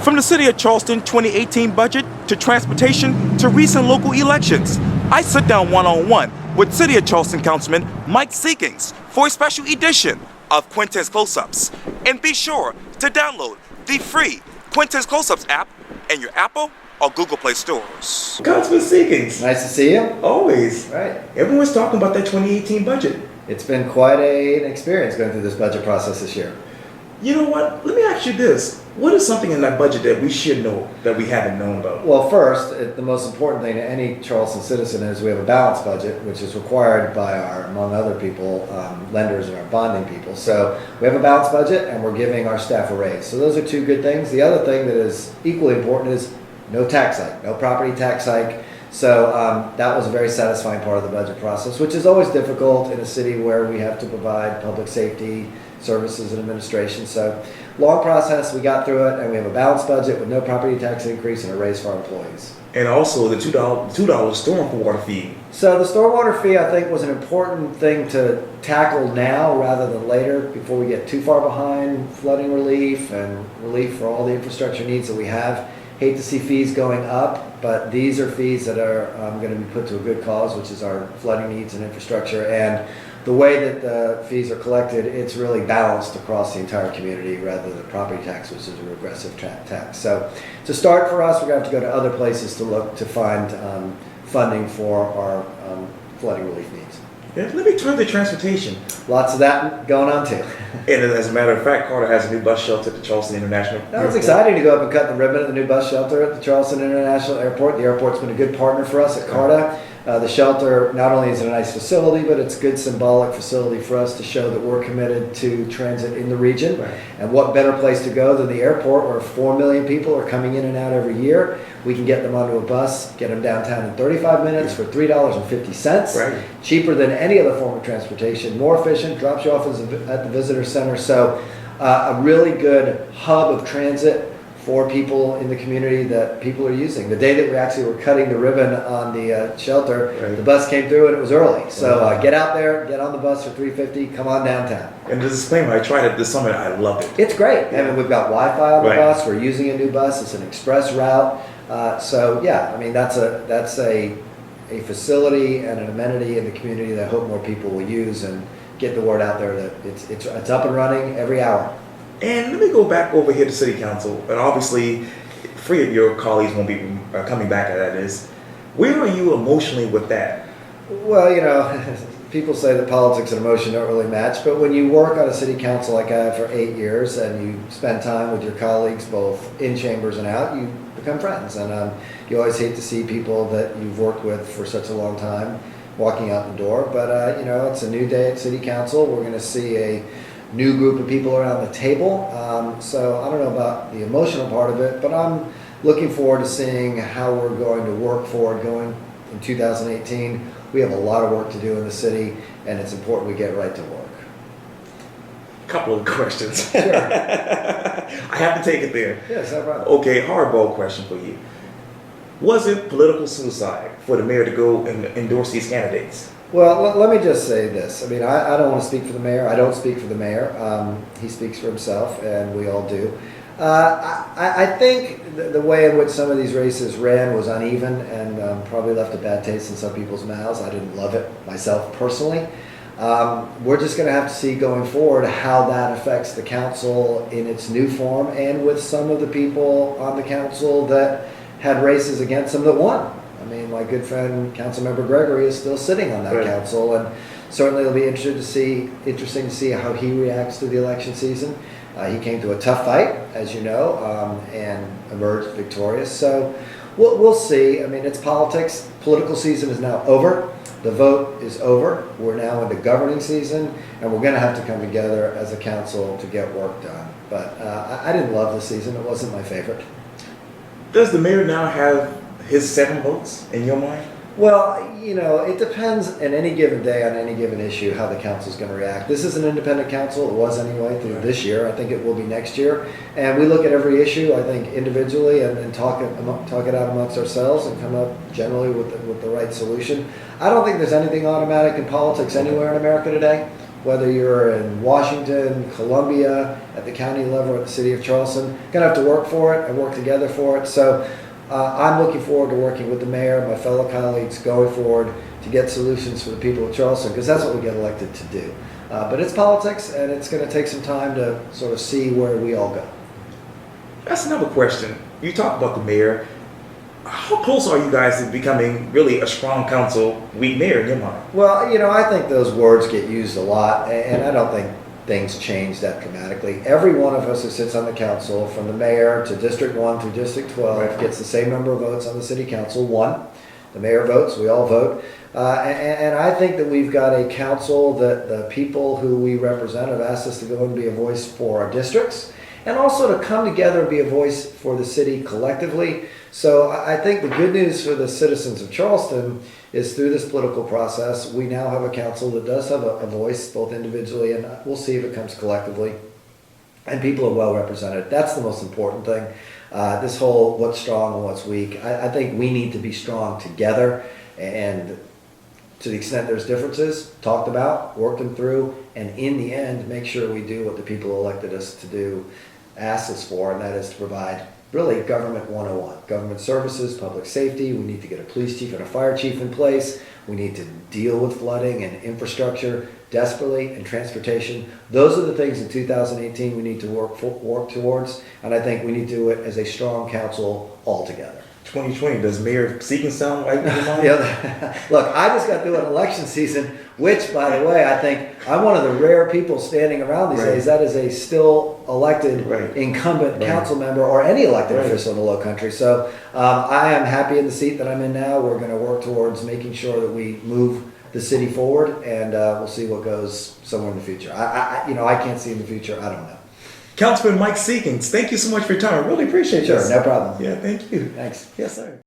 From the City of Charleston 2018 budget to transportation to recent local elections, I sit down one-on-one with City of Charleston Councilman Mike Seekings for a special edition of Quintin's Close-Ups. And be sure to download the free Quintin's Close-Ups app in your Apple or Google Play stores. Councilman Seekings. Nice to see you. Always. Right. Everyone's talking about that 2018 budget. It's been quite an experience going through this budget process this year. You know what? Let me ask you this. What is something in that budget that we should know that we haven't known about? Well, first, the most important thing to any Charleston citizen is we have a balanced budget, which is required by our, among other people, lenders and our bonding people. So we have a balanced budget and we're giving our staff a raise. So those are two good things. The other thing that is equally important is no tax hike, no property tax hike. So that was a very satisfying part of the budget process, which is always difficult in a city where we have to provide public safety services and administration. So long process, we got through it, and we have a balanced budget with no property tax increase and a raise for our employees. And also the $2 stormwater fee. So the stormwater fee, I think, was an important thing to tackle now rather than later, before we get too far behind flooding relief and relief for all the infrastructure needs that we have. Hate to see fees going up, but these are fees that are going to be put to a good cause, which is our flooding needs and infrastructure. And the way that the fees are collected, it's really balanced across the entire community rather than property tax, which is a regressive tax. So to start for us, we're going to have to go to other places to look to find funding for our flooding relief needs. Yeah, let me turn to transportation. Lots of that going on too. And as a matter of fact, Carter has a new bus shelter at the Charleston International Airport. It's exciting to go up and cut the ribbon at the new bus shelter at the Charleston International Airport. The airport's been a good partner for us at CARTA. The shelter not only is it a nice facility, but it's a good symbolic facility for us to show that we're committed to transit in the region. Right. And what better place to go than the airport, where 4 million people are coming in and out every year. We can get them onto a bus, get them downtown in 35 minutes for $3.50. Right. Cheaper than any other form of transportation, more efficient, drops you off at the visitor center. So a really good hub of transit for people in the community that people are using. The day that we actually were cutting the ribbon on the shelter, right, the bus came through and it was early. So get out there, get on the bus for $3.50, come on downtown. And the disclaimer, I tried it this summer, I loved it. It's great. Yeah. I mean, we've got Wi-Fi on the Right. bus, we're using a new bus, it's an express route. So yeah, I mean, that's a facility and an amenity in the community that I hope more people will use and get the word out there that it's up and running every hour. And let me go back over here to City Council, and obviously 3 of your colleagues won't be coming back, that is. Where are you emotionally with that? Well, you know, people say that politics and emotion don't really match, but when you work on a city council like I have for 8 years and you spend time with your colleagues both in chambers and out, you become friends. And you always hate to see people that you've worked with for such a long time walking out the door. But, you know, it's a new day at City Council. We're going to see a new group of people around the table. So I don't know about the emotional part of it, but I'm looking forward to seeing how we're going to work forward going in 2018. We have a lot of work to do in the city, and it's important we get right to work. Couple of questions. Sure. I have to take it there. Yes, no problem. Okay, hardball question for you. Was it political suicide for the mayor to go and endorse these candidates? Well, let me just say this. I mean, I don't want to speak for the mayor. I don't speak for the mayor. He speaks for himself, and we all do. I think the way in which some of these races ran was uneven and probably left a bad taste in some people's mouths. I didn't love it myself personally. We're just going to have to see going forward how that affects the council in its new form and with some of the people on the council that had races against them that won. I mean, my good friend, Councilmember Gregory, is still sitting on that council, and certainly it'll be interesting to see how he reacts to the election season. He came to a tough fight, as you know, and emerged victorious. So we'll see. I mean, it's politics. Political season is now over. The vote is over. We're now into governing season, and we're going to have to come together as a council to get work done. But I didn't love the season. It wasn't my favorite. Does the mayor now have his 7 votes in your mind? Well, you know, it depends on any given day on any given issue how the council is going to react. This is an independent council. It was anyway through this year. I think it will be next year. And we look at every issue, I think, individually and talk it out amongst ourselves and come up generally with the right solution. I don't think there's anything automatic in politics anywhere in America today. whether you're in Washington, Columbia, at the county level, or at the City of Charleston, gonna have to work for it and work together for it. So I'm looking forward to working with the mayor, my fellow colleagues, going forward to get solutions for the people of Charleston, because that's what we get elected to do. But it's politics, and it's going to take some time to sort of see where we all go. That's another question. You talked about the mayor. How close are you guys to becoming really a strong council, weak mayor in your mind? Well, I think those words get used a lot, and I don't think things change that dramatically. Every one of us who sits on the council, from the mayor to District 1 through District 12, Right. gets the same number of votes on the city council. One, the mayor votes, we all vote. And I think that we've got a council that the people who we represent have asked us to go and be a voice for our districts, and also to come together and be a voice for the city collectively. So I think the good news for the citizens of Charleston is, through this political process, we now have a council that does have a voice, both individually, and we'll see if it comes collectively. And people are well represented. That's the most important thing. This whole what's strong and what's weak, I think we need to be strong together, and to the extent there's differences, talked about, work them through, and in the end, make sure we do what the people who elected us to do, asked us for, and that is to provide really government 101. Government services, public safety. We need to get a police chief and a fire chief in place. We need to deal with flooding and infrastructure desperately, and transportation. Those are the things in 2018 we need to work towards, and I think we need to do it as a strong council all together. 2020, does Mayor Seeking sound right in your mind? Yeah, look, I just got through an election season, which, by the way, I think I'm one of the rare people standing around these Right. days that is a still elected Right. incumbent Right. council member, or any elected Right. official in the Low Country. So I am happy in the seat that I'm in now. We're going to work towards making sure that we move the city forward, and we'll see what goes somewhere in the future. I can't see in the future. I don't know. Councilman Mike Seekins, thank you so much for your time. I really appreciate Sure, this. no problem. Yeah, thank you. Thanks. Yes, sir.